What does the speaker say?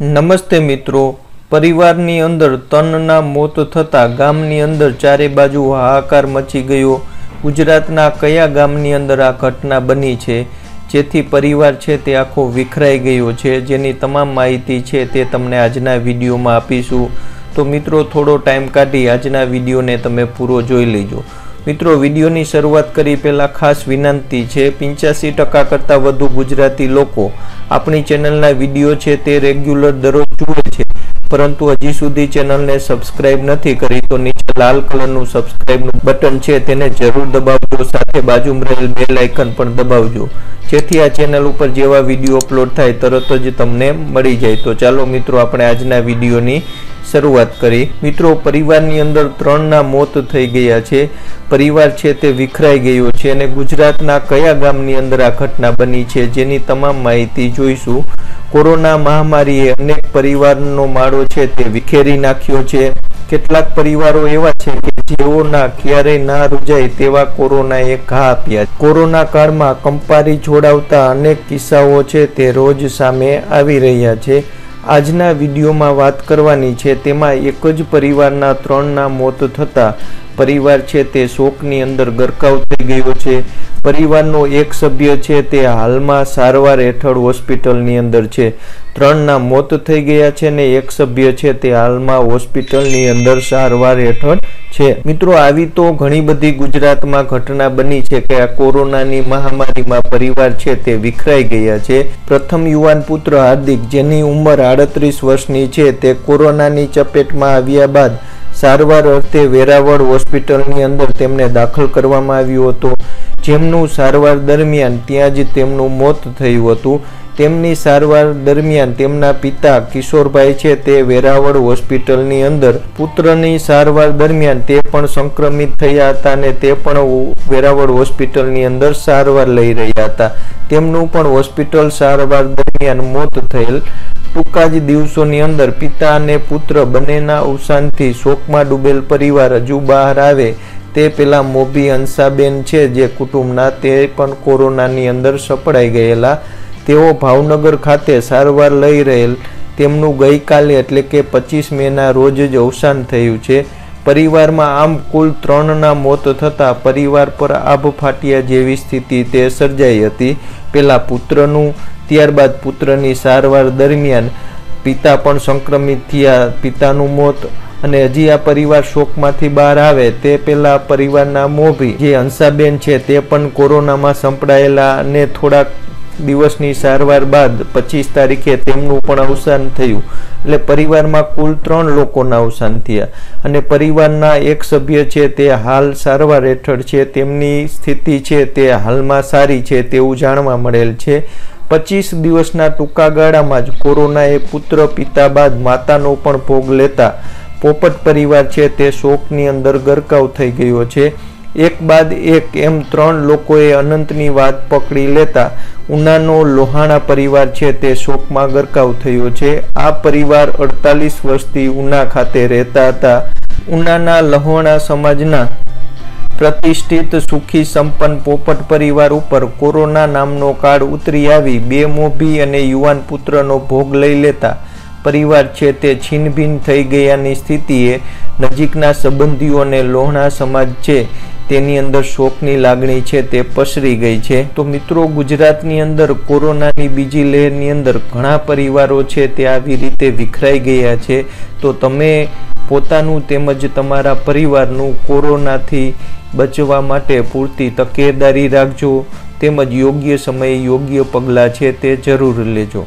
નમસ્તે મિત્રો, પરિવારની અંદર તનના મોત થતા ગામની અંદર ચારે બાજુ હાહાકાર મચી ગયો। ગુજરાતના કયા ગામની અંદર આ ઘટના બની છે જેથી પરિવાર છે તે આખો વિખરાઈ ગયો છે, જેની તમામ માહિતી છે તે તમને આજના વિડીયોમાં આપીશું। તો મિત્રો થોડો ટાઈમ કાઢી આજના વિડીયોને તમે પૂરો જોઈ લેજો। મિત્રો વિડીયોની શરૂઆત કરી પહેલાં ખાસ વિનંતી છે, 85% કરતાં વધુ ગુજરાતી લોકો આપણી ચેનલના વિડીયો છે તે રેગ્યુલર દરરોજ જુએ છે, પરંતુ હજી સુધી ચેનલને સબસ્ક્રાઇબ નથી કરી તો નીચે લાલ કલરનું સબસ્ક્રાઇબનું બટન છે તેને જરૂર દબાવજો, સાથે બાજુમાં રહેલ બેલ આઇકન પણ દબાવજો, જેથી આ ચેનલ ઉપર જેવા વિડીયો અપલોડ થાય તરત જ તમને મળી જાય। તો ચાલો મિત્રો આપણે આજના વિડીયોની શરૂઆત કરી। મિત્રો પરિવારની અંદર 3ના મોત થઈ ગયા છે, પરિવાર છે તે વિખરાઈ ગયો છે અને ગુજરાતના કયા ગામની અંદર આ ઘટના બની છે જેની તમામ માહિતી જોઈશું। કોરોના મહામારીએ અનેક પરિવારનો માળો છે તે વિખેરી નાખ્યો છે। કેટલાક પરિવારો એવા છે કે જેઓના ક્યારેય ના રૂજાય તેવા કોરોનાએ ઘા આપ્યા। કોરોના કાળમાં કંપારી જોડાવતા અનેક કિસ્સાઓ છે તે રોજ સામે આવી રહ્યા છે। આજના વિડીયોમાં વાત કરવાની છે તેમાં એક જ પરિવારના 3ના મોત થતા પરિવાર છે તે શોકની અંદર ગરકાવ થઈ ગયો છે। પરિવારનો એક સભ્ય છે તે હાલમાં સારવાર હેઠળ હોસ્પિટલની અંદર છે। 3ના મોત થઈ ગયા છે ને એક સભ્ય છે તે હાલમાં હોસ્પિટલની અંદર સારવાર હેઠળ છે। મિત્રો આવી તો ઘણી બધી ગુજરાતમાં ઘટના બની છે કે આ કોરોનાની મહામારીમાં પરિવાર છે તે વિખરાઈ ગયા છે। પ્રથમ યુવાન પુત્ર હાર્દિક, જેની ઉંમર 38 વર્ષની છે, તે કોરોનાની ચપેટમાં આવ્યા બાદ સારવાર અર્થે વેરાવળ હોસ્પિટલની અંદર તેમને દાખલ કરવામાં આવ્યો હતો, જેમનું સારવાર દરમિયાન ત્યાં જ તેમનું મોત થયું હતું। તેમની સારવાર દરમિયાન તેમના પિતા કિશોરભાઈ છે તે વેરાવળ હોસ્પિટલની અંદર પુત્રની સારવાર દરમિયાન તે પણ સંક્રમિત થયા હતા અને તે પણ વેરાવળ હોસ્પિટલની અંદર સારવાર લઈ રહ્યા હતા। તેમનું પણ હોસ્પિટલ સારવાર દરમિયાન મોત થયેલ। ટૂંકા જ દિવસોની અંદર પિતા અને પુત્ર બંનેના અવસાનથી શોકમાં ડૂબેલ પરિવાર હજુ બહાર આવે તે પેલા મોભી અંશાબેન છે જે કુટુંબના, તે પણ કોરોનાની અંદર સપડાઈ ગયેલા। તેઓ ભાવનગર ખાતે સારવાર લઈ રહેલ તેમનું ગઈકાલે એટલે કે 25 મેના રોજ જ અવસાન થયું છે। પરિવારમાં આમ કુલ 3ના મોત થતાં પરિવાર પર આભ ફાટ્યા જેવી સ્થિતિ તે સર્જાઈ હતી। પહેલા પુત્રનું, ત્યારબાદ પુત્રની સારવાર દરમિયાન પિતા પણ સંક્રમિત થયા, પિતાનું મોત, અને હજી આ પરિવાર શોકમાંથી બહાર આવે તે પહેલા પરિવારના મોભી જે અંશાબેન છે તે પણ કોરોનામાં સંપડાયેલા અને થોડાક દિવસની સારવાર બાદ 25 તારીખે તેમનું પણ અવસાન થયું। એટલે પરિવારમાં કુલ 3 લોકોના અવસાન થયા અને પરિવારના એક સભ્ય છે તે હાલ સારવાર હેઠળ છે, તેમની સ્થિતિ છે તે હાલમાં સારી છે તેવું જાણવા મળેલ છે। 25 દિવસના ટૂંકા ગાળામાં જ કોરોનાએ પુત્ર પિતા બાદ માતાનો પણ ભોગ લેતા પોપટ પરિવાર છે તે શોકની અંદર ગરકાવ થઈ ગયો છે। એક બાદ એક એમ 3 લોકોએ અનંતની વાત પકડી લેતા ઉનાનો લોહાણા પરિવાર છે તે શોકમાં ગરકાવ થયો છે। આ પરિવાર 48 વર્ષથી ઉના ખાતે રહેતા હતા। ઉનાના લોહાણા સમાજના પ્રતિષ્ઠિત સુખી સંપન્ન પોપટ પરિવાર ઉપર કોરોના નામનો કાળ ઉતરી આવી 2 મોભી અને યુવાન પુત્રનો ભોગ લઈ લેતા પરિવાર છે તે છીનભીન થઈ ગયાની સ્થિતિએ નજીકના સંબંધીઓ અને લોહાણા સમાજ છે તેની અંદર શોકની લાગણી છે તે પસરી ગઈ છે। તો મિત્રો ગુજરાતની અંદર કોરોનાની બીજી લહેરની અંદર ઘણા પરિવારો છે તે આવી રીતે વિખરાઈ ગયા છે। તો તમે પોતાનું તેમજ તમારા પરિવારનું કોરોનાથી બચવા માટે પૂરતી તકેદારી રાખજો, તેમજ યોગ્ય સમયે યોગ્ય પગલાં છે તે જરૂર લેજો।